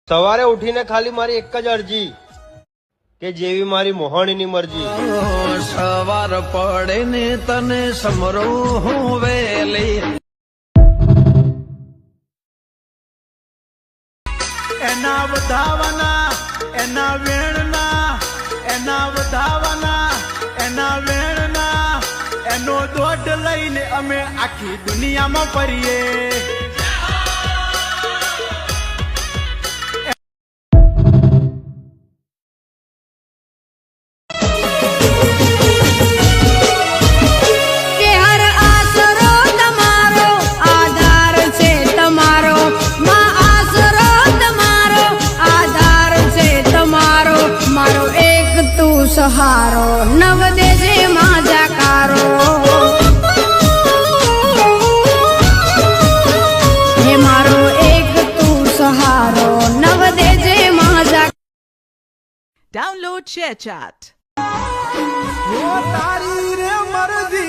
સવારે ઉઠીને ખાલી મારી એક જ અરજી કે જેવી મારી મોહણીની મરજી. સવાર પડે ને તને સમરું હું વેલી. એના વધાવાના એના વેણના એના વધાવાના એના વેણના એનો દોઢ લઈને અમે આખી દુનિયામાં ફરીએ. સહારો નવ દેજે માં જાકારો હે મારો એક તું સહારો નવ દેજે માં જા. Download ShareChat. તારી રે મરજી